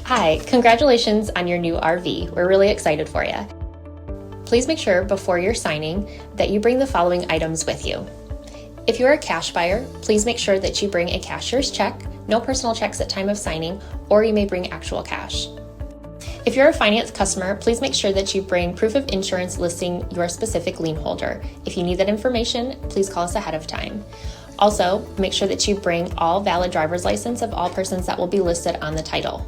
Hi, congratulations on your new RV. We're really excited for you. Please make sure before you're signing that you bring the following items with you. If you're a cash buyer, please make sure that you bring a cashier's check, no personal checks at time of signing, or you may bring actual cash. If you're a finance customer, please make sure that you bring proof of insurance listing your specific lien holder. If you need that information, please call us ahead of time. Also, make sure that you bring all valid driver's license of all persons that will be listed on the title.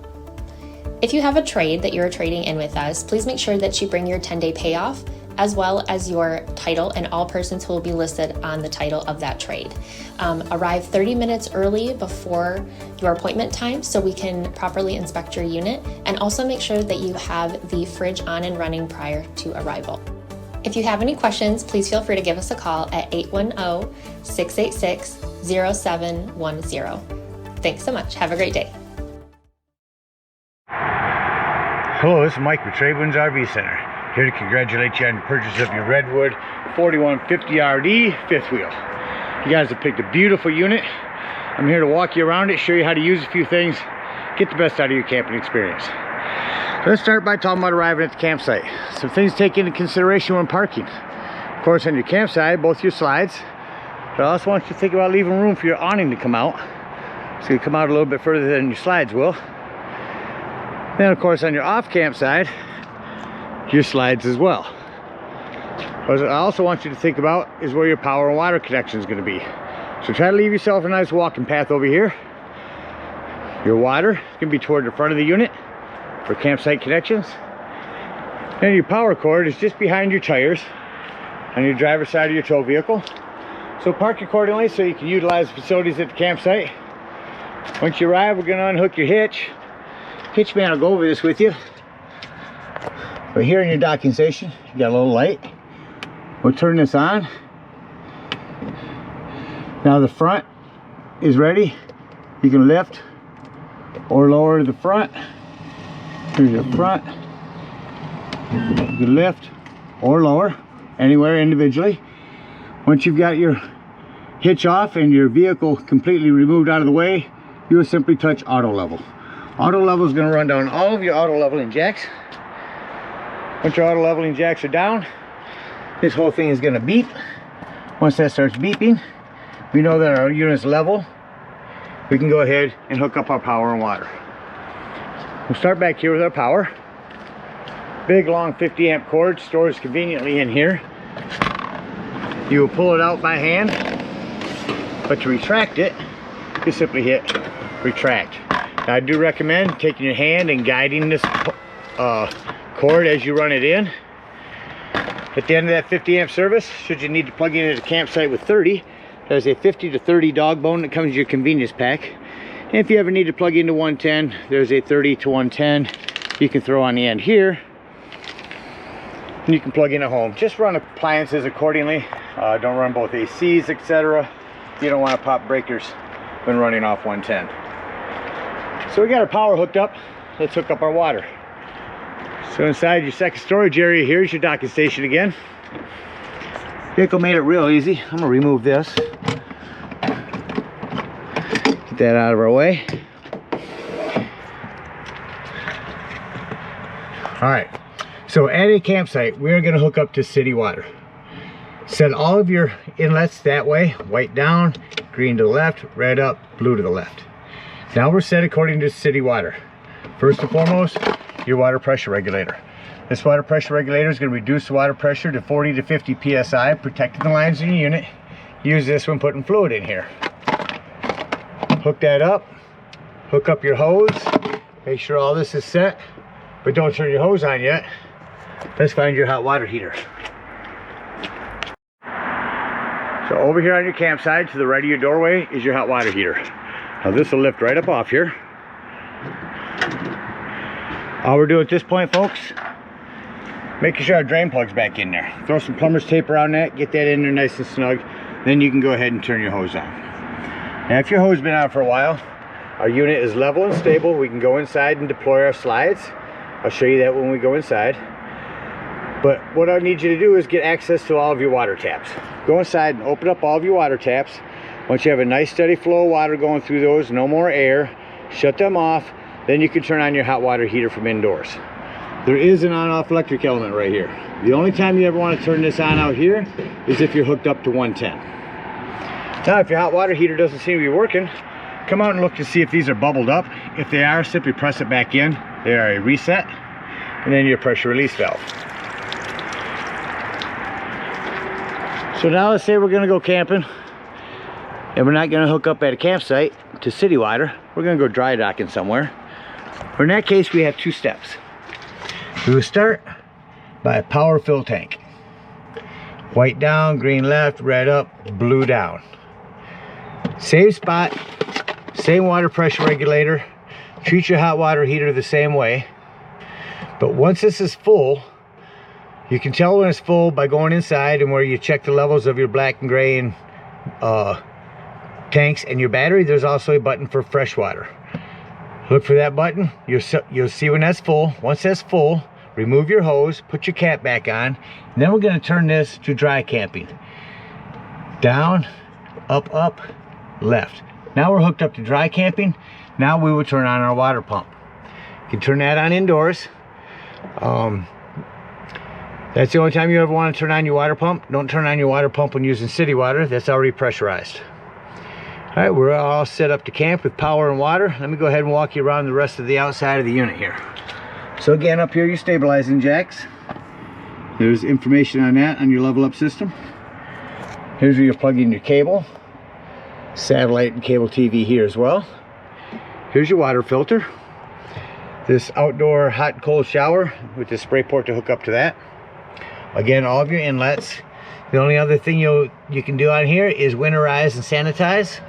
If you have a trade that you're trading in with us, please make sure that you bring your 10-day payoff as well as your title and all persons who will be listed on the title of that trade. Arrive 30 minutes early before your appointment time so we can properly inspect your unit, and also make sure that you have the fridge on and running prior to arrival. If you have any questions, please feel free to give us a call at 810-686-0710. Thanks so much. Have a great day. Hello, this is Mike with TradeWinds RV Center. Here to congratulate you on the purchase of your Redwood 4150RD fifth wheel. You guys have picked a beautiful unit. I'm here to walk you around it, show you how to use a few things, get the best out of your camping experience. Let's start by talking about arriving at the campsite. Some things to take into consideration when parking. Of course, on your campsite, both your slides. But I also want you to think about leaving room for your awning to come out. So you come out a little bit further than your slides will. Then of course on your off campsite, your slides as well. What I also want you to think about is where your power and water connection is going to be. So try to leave yourself a nice walking path over here. Your water is going to be toward the front of the unit for campsite connections. And your power cord is just behind your tires on your driver's side of your tow vehicle. So park accordingly so you can utilize the facilities at the campsite. Once you arrive, we're going to unhook your hitch. Hitchman will go over this with you. But here in your docking station, you got a little light. We'll turn this on. Now the front is ready. You can lift or lower the front. Here's your front. You can lift or lower anywhere individually. Once you've got your hitch off and your vehicle completely removed out of the way, you will simply touch auto level. Auto level is going to run down all of your auto leveling jacks. Once your auto leveling jacks are down, this whole thing is going to beep. Once that starts beeping, we know that our unit's level. We can go ahead and hook up our power and water. We'll start back here with our power. Big long 50 amp cord stores conveniently in here. You will pull it out by hand, but to retract it, you simply hit retract. Now, I do recommend taking your hand and guiding this cord as you run it in. At the end of that 50 amp service, should you need to plug in at a campsite with 30, there's a 50 to 30 dog bone that comes in your convenience pack. And if you ever need to plug into 110, there's a 30 to 110 you can throw on the end here. And you can plug in at home. Just run appliances accordingly. Don't run both ACs, etc. You don't want to pop breakers when running off 110. So we got our power hooked up. Let's hook up our water. So inside your second storage area, here's your docking station again. Vehicle made it real easy. I'm gonna remove this. Get that out of our way. All right, so at a campsite, we're gonna hook up to city water. Set all of your inlets that way, white down, green to the left, red up, blue to the left. Now we're set according to city water. First and foremost, your water pressure regulator. This water pressure regulator is going to reduce the water pressure to 40 to 50 psi, protecting the lines in your unit. Use this when putting fluid in here. Hook that up, hook up your hose, make sure all this is set, but don't turn your hose on yet. Let's find your hot water heater. So over here on your campsite, to the right of your doorway, is your hot water heater. Now this will lift right up off here. All we're doing at this point, folks, making sure our drain plug's back in there. Throw some plumber's tape around that, get that in there nice and snug. Then you can go ahead and turn your hose on. Now if your hose has been out for a while, our unit is level and stable. We can go inside and deploy our slides. I'll show you that when we go inside. But what I need you to do is get access to all of your water taps. Go inside and open up all of your water taps. Once you have a nice steady flow of water going through those, no more air, shut them off. then you can turn on your hot water heater from indoors. There is an on-off electric element right here. The only time you ever want to turn this on out here is if you're hooked up to 110. Now, if your hot water heater doesn't seem to be working, come out and look to see if these are bubbled up. If they are, simply press it back in. They are a reset, and then your pressure release valve. So now let's say we're gonna go camping, and we're not gonna hook up at a campsite to city water. We're gonna go dry docking somewhere. In that case, we have two steps. We will start by a power fill tank. White down, green left, red up, blue down. Same spot, same water pressure regulator. Treat your hot water heater the same way. But once this is full, you can tell when it's full by going inside and where you check the levels of your black and gray and tanks and your battery. There's also a button for fresh water. Look for that button. You'll see when that's full. Once that's full, remove your hose, put your cap back on, and then we're going to turn this to dry camping. Down, up, left. Now we're hooked up to dry camping. Now we will turn on our water pump. You can turn that on indoors. That's the only time you ever want to turn on your water pump. Don't turn on your water pump when using city water. That's already pressurized. All right, we're all set up to camp with power and water. Let me go ahead and walk you around the rest of the outside of the unit here. So again, up here, your stabilizing jacks. There's information on that on your level up system. Here's where you plug in your cable. Satellite and cable TV here as well. Here's your water filter. This outdoor hot and cold shower with the spray port to hook up to that. Again, all of your inlets. The only other thing you can do on here is winterize and sanitize.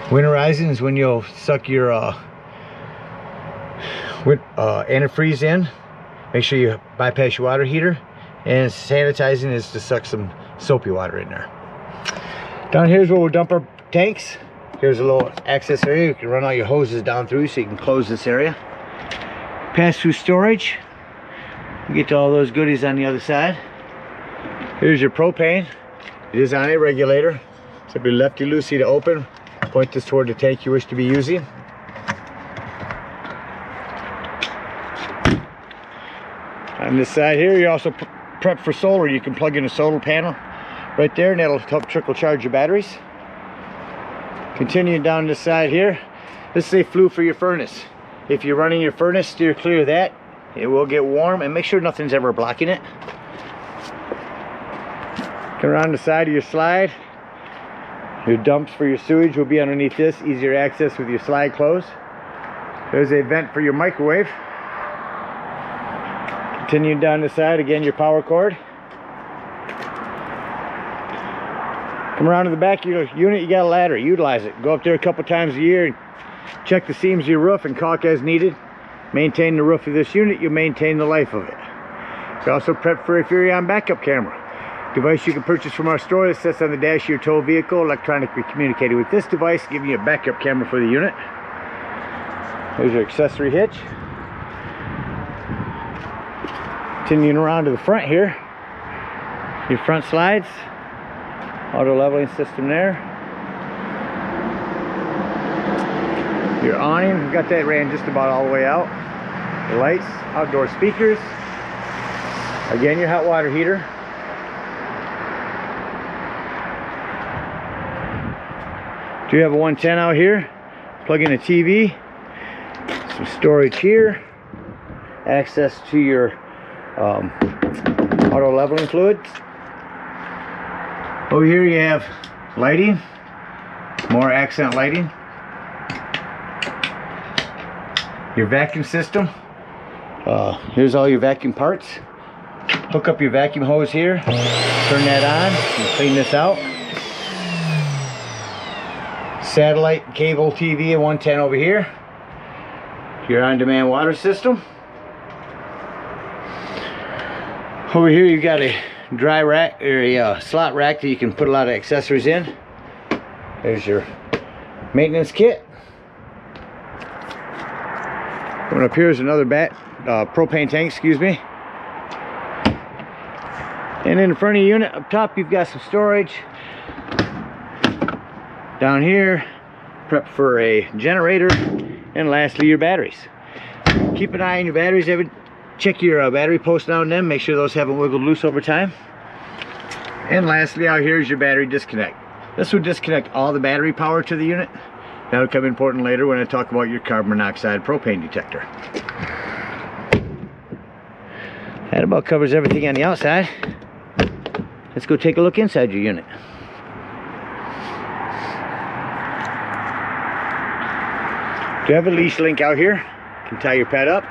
Winterizing is when you'll suck your antifreeze in. Make sure you bypass your water heater. And sanitizing is to suck some soapy water in there. Down here is where we'll dump our tanks. Here's a little access area. You can run all your hoses down through so you can close this area. Pass through storage. You get to all those goodies on the other side. Here's your propane. It is on a regulator. Simply lefty-loosey to open. Point this toward the tank you wish to be using. On this side here, you also prep for solar. You can plug in a solar panel right there, and that'll help trickle charge your batteries. Continuing down this side here, this is a flue for your furnace. If you're running your furnace, steer clear of that. It will get warm, and make sure nothing's ever blocking it. Come around the side of your slide. Your dumps for your sewage will be underneath this. Easier access with your slide closed. There's a vent for your microwave. Continuing down the side, again, your power cord. Come around to the back of your unit, you got a ladder. Utilize it. Go up there a couple times a year and check the seams of your roof and caulk as needed. Maintain the roof of this unit, you maintain the life of it. You also prep for a Furrion backup camera. Device you can purchase from our store that sits on the dash of your tow vehicle, electronically communicated with this device, giving you a backup camera for the unit. There's your accessory hitch. Continuing around to the front here, your front slides, auto leveling system there. Your awning, we've got that ran just about all the way out. The lights, outdoor speakers. Again, your hot water heater. Do you have a 110 out here? Plug in a TV. Some storage here. Access to your auto leveling fluids. Over here you have lighting. More accent lighting. Your vacuum system. Here's all your vacuum parts. Hook up your vacuum hose here. Turn that on and clean this out. Satellite cable TV at 110 over here. Your on-demand water system. Over here you got a dry rack or a slot rack that you can put a lot of accessories in. There's your maintenance kit. Coming up here is another propane tank, excuse me. And in the front of the unit, up top, you've got some storage. Down here, prep for a generator, and lastly your batteries. Keep an eye on your batteries. Check your battery posts now and then, make sure those haven't wiggled loose over time. And lastly out here is your battery disconnect. This will disconnect all the battery power to the unit. That'll come important later when I talk about your carbon monoxide propane detector. That about covers everything on the outside. Let's go take a look inside your unit. You have a leash link out here. You can tie your pet up.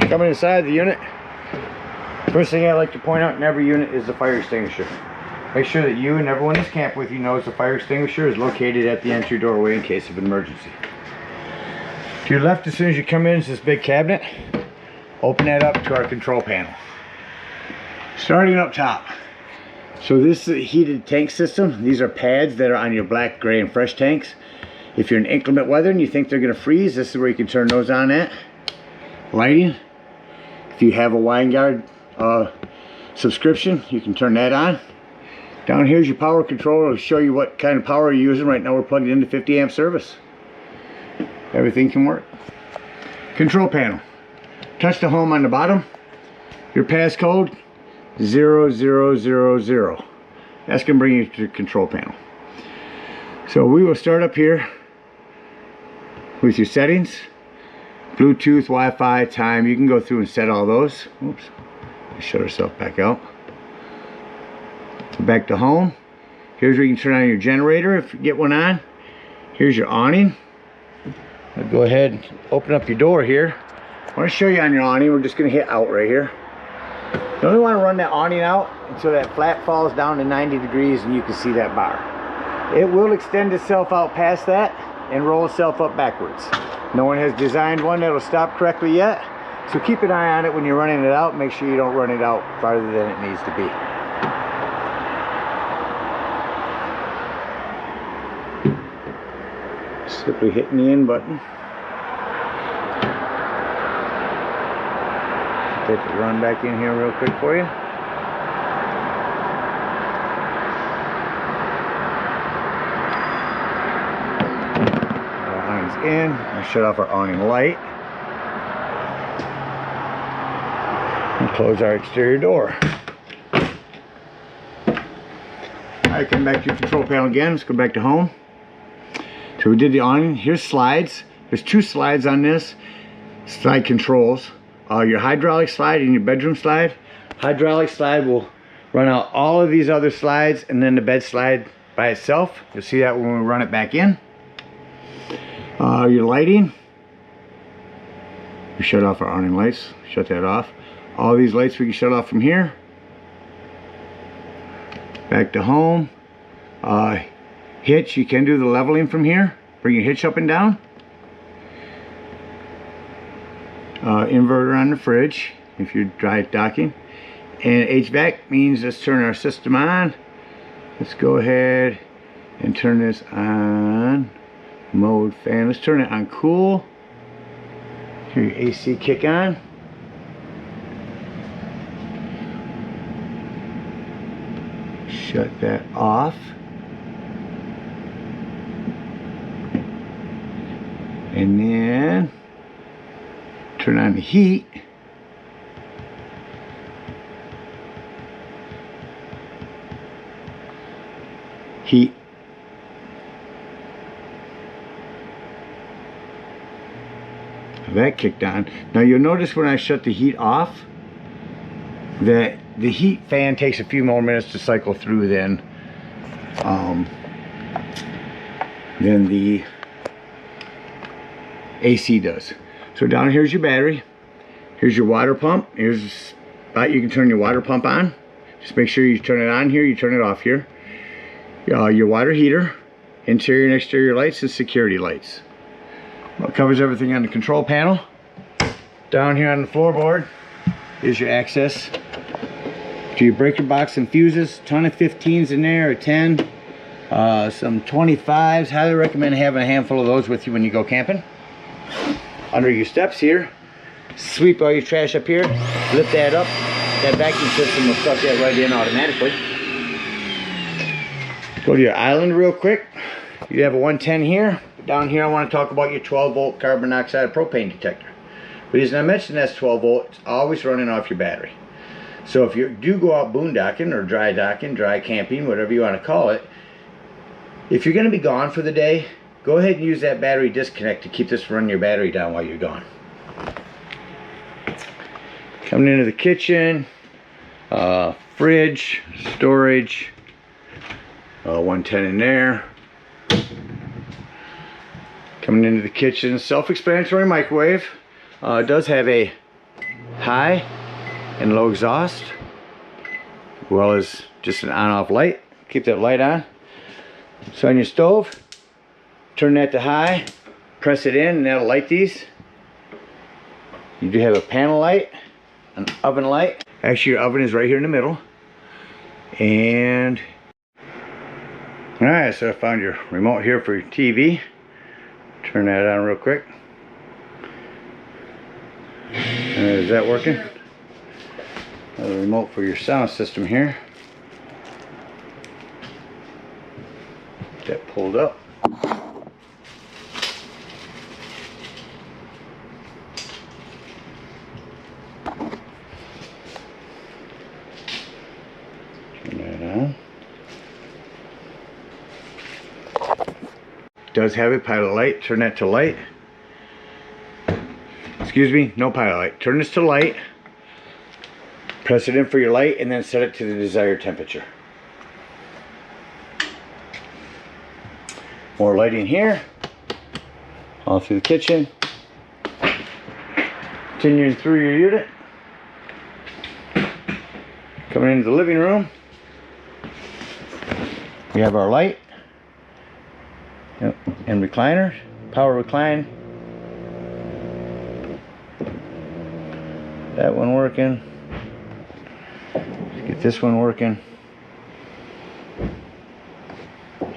Coming inside the unit, first thing I like to point out in every unit is the fire extinguisher. Make sure that you and everyone who's camped with you knows the fire extinguisher is located at the entry doorway in case of an emergency. To your left, as soon as you come in, is this big cabinet. Open that up to our control panel. Starting up top. So this is a heated tank system. These are pads that are on your black, gray, and fresh tanks. If you're in inclement weather and you think they're going to freeze, this is where you can turn those on at. Lighting. If you have a Winegard subscription, you can turn that on. Down here's your power controller. It'll show you what kind of power you're using. Right now we're plugged into 50 amp service. Everything can work. Control panel. Touch the home on the bottom. Your passcode 0000. That's going to bring you to the control panel. So we will start up here with your settings. Bluetooth, Wi-Fi, time. You can go through and set all those. Oops. Shut ourselves back out. Back to home. Here's where you can turn on your generator if you get one on. Here's your awning. I'll go ahead and open up your door here. I want to show you on your awning. We're just going to hit out right here. You only want to run that awning out until that flap falls down to 90 degrees and you can see that bar. It will extend itself out past that and roll itself up backwards. No one has designed one that'll stop correctly yet. So keep an eye on it when you're running it out. Make sure you don't run it out farther than it needs to be. Simply hitting the in button. Take the run back in here real quick for you. Our awning's in. I'll shut off our awning light. And close our exterior door. Alright, come back to your control panel again. Let's go back to home. So we did the awning. Here's slides. There's two slides on this. Slide controls. Your hydraulic slide and your bedroom slide. Hydraulic slide will run out all of these other slides and then the bed slide by itself. You'll see that when we run it back in. Your lighting. We shut off our awning lights. Shut that off. All these lights we can shut off from here. Back to home. Hitch, you can do the leveling from here. Bring your hitch up and down. Inverter on the fridge if you're dry docking. And HVAC means let's turn our system on. Let's go ahead and turn this on. Mode fan. Let's turn it on cool. Hear your AC kick on. Shut that off. And then turn on the heat. Heat. That kicked on. Now you'll notice when I shut the heat off that the heat fan takes a few more minutes to cycle through than the AC does. So down here's your battery. Here's your water pump. Here's a spot you can turn your water pump on. Just make sure you turn it on here, you turn it off here. Your water heater, interior and exterior lights, and security lights. Well, it covers everything on the control panel. Down here on the floorboard is your access to your breaker box and fuses. Ton of 15s in there, a 10, some 25s. Highly recommend having a handful of those with you when you go camping. Under your steps here, sweep all your trash up here, lift that up. That vacuum system will suck that right in automatically. Go to your island real quick. You have a 110 here. Down here I want to talk about your 12-volt carbon monoxide propane detector. The reason I mention that's 12 volt, it's always running off your battery. So if you do go out boondocking or dry docking, dry camping, whatever you want to call it, if you're going to be gone for the day, go ahead and use that battery disconnect to keep this running your battery down while you're gone. Coming into the kitchen, fridge, storage, 110 in there. Coming into the kitchen, self-explanatory microwave. It does have a high and low exhaust, as well as just an on-off light. Keep that light on. So on your stove, turn that to high, press it in, and that'll light these. You do have a panel light, an oven light. Actually, your oven is right here in the middle. And alright, so I found your remote here for your TV. Turn that on real quick. Is that working? Another remote for your sound system here. Get that pulled up. Turn that on. Does have a pilot light. Turn that to light. Excuse me, no pilot light. Turn this to light. Press it in for your light and then set it to the desired temperature. More lighting here. All through the kitchen. Continuing through your unit. Coming into the living room. We have our light. Yep. And recliner. Power recline. That one working. Let's get this one working.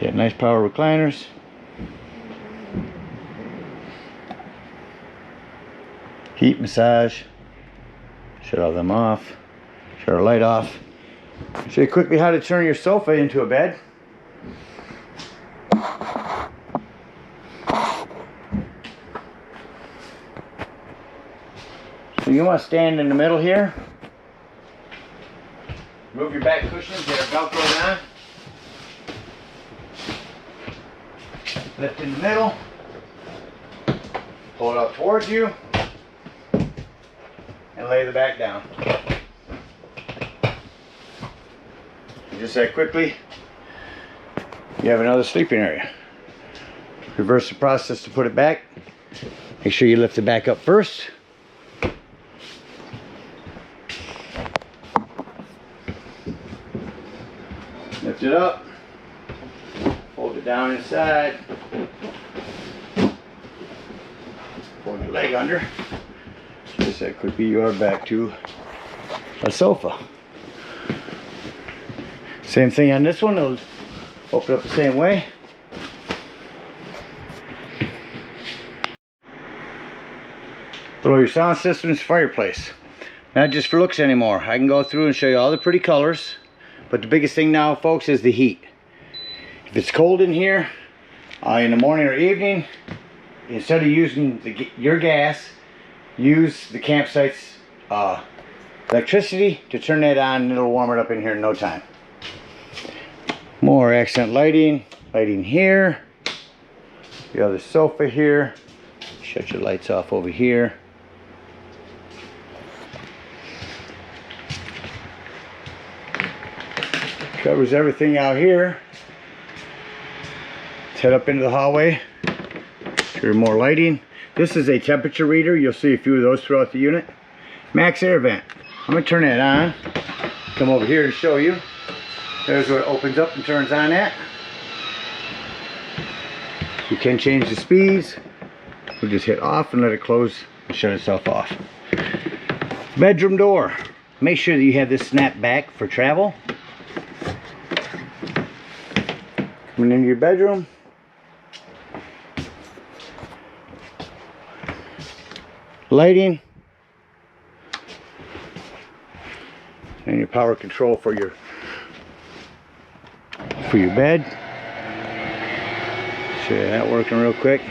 Get nice power recliners. Heat massage. Shut all them off. Shut our light off. Show you quickly how to turn your sofa into a bed. So you want to stand in the middle here. Move your back cushions, get our Velcro on. Lift in the middle. Pull it up towards you. And lay the back down. And just that quickly, you have another sleeping area. Reverse the process to put it back. Make sure you lift the back up first. Lift it up, fold it down inside, fold your leg under. Just that quickly you are back to a sofa. Same thing on this one, it'll open up the same way. Below your sound system's fireplace. Not just for looks anymore. I can go through and show you all the pretty colors. But the biggest thing now, folks, is the heat. If it's cold in here, in the morning or evening, instead of using your gas, use the campsite's electricity to turn that on, and it'll warm it up in here in no time. More accent lighting. Lighting here. The other sofa here. Shut your lights off over here. Covers everything out here. Let's head up into the hallway. Here's more lighting. This is a temperature reader. You'll see a few of those throughout the unit. Max air vent. I'm going to turn that on. Come over here to show you. There's where it opens up and turns on at. You can change the speeds. We'll just hit off and let it close and shut itself off. Bedroom door. Make sure that you have this snap back for travel. Coming into your bedroom. Lighting. And your power control for your bed. Show you that working real quick.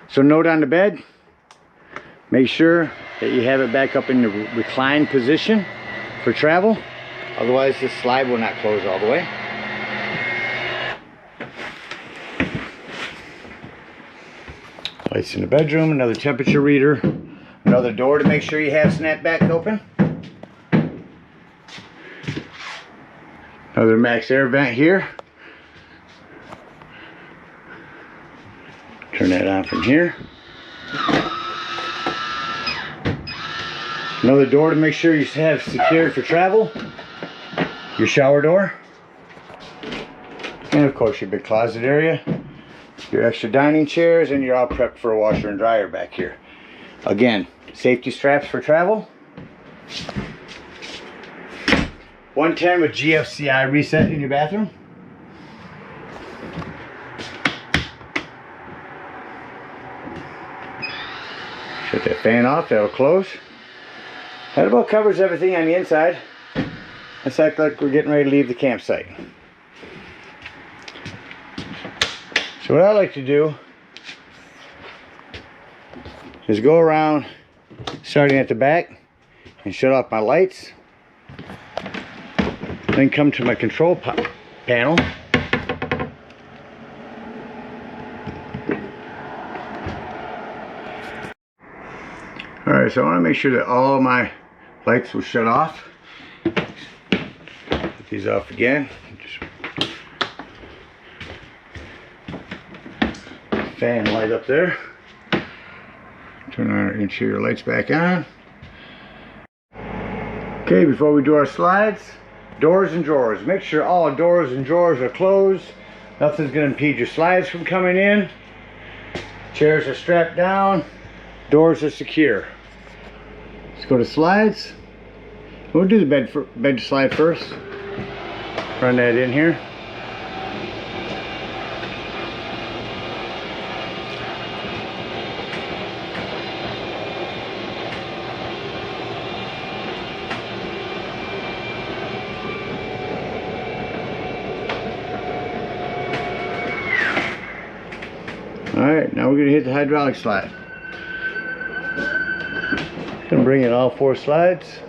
So note on the bed, make sure that you have it back up in the reclined position for travel. Otherwise this slide will not close all the way. Lights in the bedroom, another temperature reader, another door to make sure you have snapback open. Another max air vent here. Turn that on from here. Another door to make sure you have secured for travel. Your shower door. And of course your big closet area. Your extra dining chairs, and you're all prepped for a washer and dryer back here. Again, safety straps for travel. 110 with GFCI reset in your bathroom. Shut that fan off, that'll close. That about covers everything on the inside. Let's act like we're getting ready to leave the campsite. So what I like to do is go around starting at the back and shut off my lights. Then come to my control panel. Alright, so I want to make sure that all of my lights will shut off. Put these off again. Fan light up there. Turn our interior lights back on. Okay, before we do our slides, doors and drawers. Make sure all doors and drawers are closed. Nothing's going to impede your slides from coming in. Chairs are strapped down. Doors are secure. Let's go to slides. We'll do the bed slide first. Run that in here. Alright, now we're going to hit the hydraulic slide. Going to bring in all 4 slides.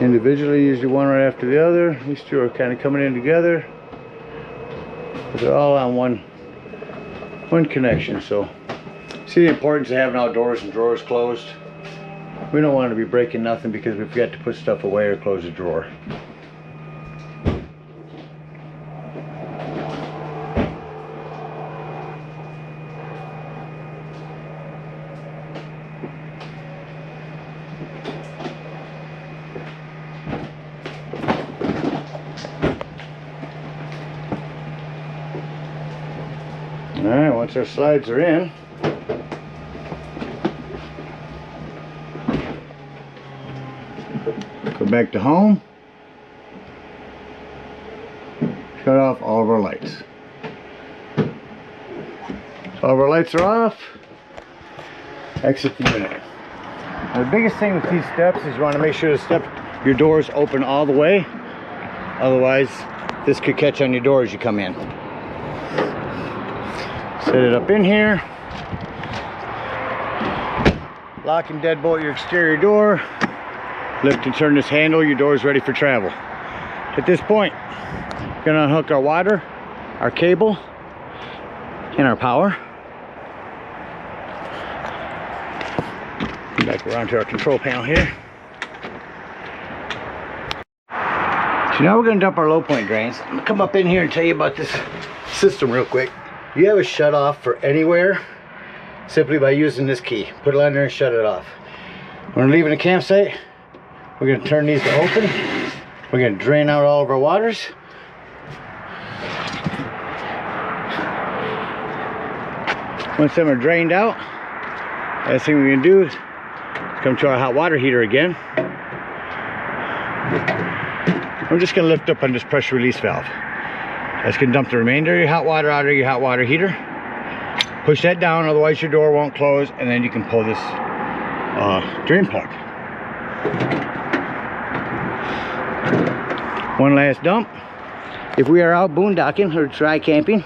Individually, usually one right after the other. These 2 are kind of coming in together. But they're all on one connection. So, see the importance of having all doors and drawers closed. We don't want to be breaking nothing because we forgot to put stuff away or close a drawer. Alright, once our slides are in, go back to home, shut off all of our lights. All of our lights are off, exit the unit. Now, the biggest thing with these steps is you want to make sure your doors open all the way, otherwise this could catch on your door as you come in. Set it up in here. Lock and deadbolt your exterior door. Lift and turn this handle. Your door is ready for travel. At this point, we're going to unhook our water, our cable, and our power. Come back around to our control panel here. So now we're going to dump our low point drains. I'm going to come up in here and tell you about this system real quick. You have a shut off for anywhere simply by using this key. Put it on there and shut it off. When we're leaving the campsite, we're going to turn these to open. We're going to drain out all of our waters. Once them are drained out, last thing we're going to do is come to our hot water heater again. I'm just going to lift up on this pressure release valve. That's going to dump the remainder of your hot water out of your hot water heater. Push that down, otherwise your door won't close, and then you can pull this drain plug. One last dump. If we are out boondocking or dry camping,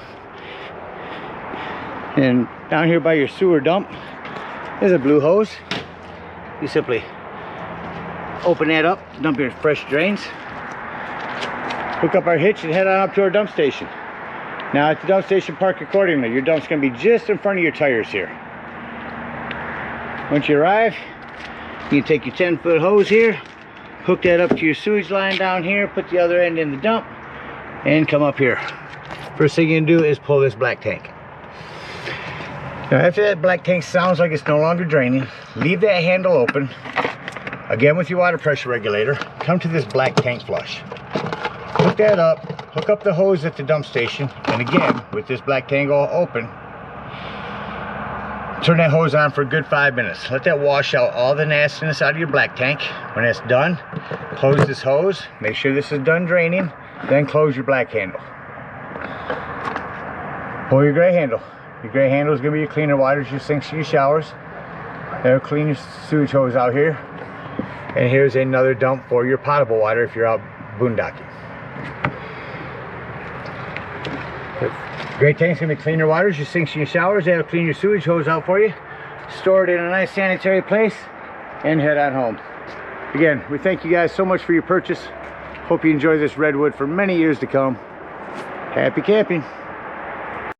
and down here by your sewer dump, there's a blue hose. You simply open that up, dump your fresh drains, hook up our hitch, and head on up to our dump station. Now at the dump station, park accordingly. Your dump's going to be just in front of your tires here. Once you arrive, you can take your 10-foot hose here, hook that up to your sewage line down here, put the other end in the dump, and come up here. First thing you can do is pull this black tank. Now after that black tank sounds like it's no longer draining, leave that handle open. Again with your water pressure regulator, come to this black tank flush. Hook that up, hook up the hose at the dump station, and again with this black tank all open, turn that hose on for a good 5 minutes. Let that wash out all the nastiness out of your black tank. When it's done, close this hose, make sure this is done draining, then close your black handle. Pull your gray handle. Your gray handle is going to be your cleaner waters, your sinks, and your showers. That'll clean your sewage hose out here. And here's another dump for your potable water if you're out boondocking. Gray tank's going to be clean your waters, your sinks, and your showers. That'll clean your sewage hose out for you. Store it in a nice sanitary place and head on home. Again, we thank you guys so much for your purchase. Hope you enjoy this Redwood for many years to come. Happy camping.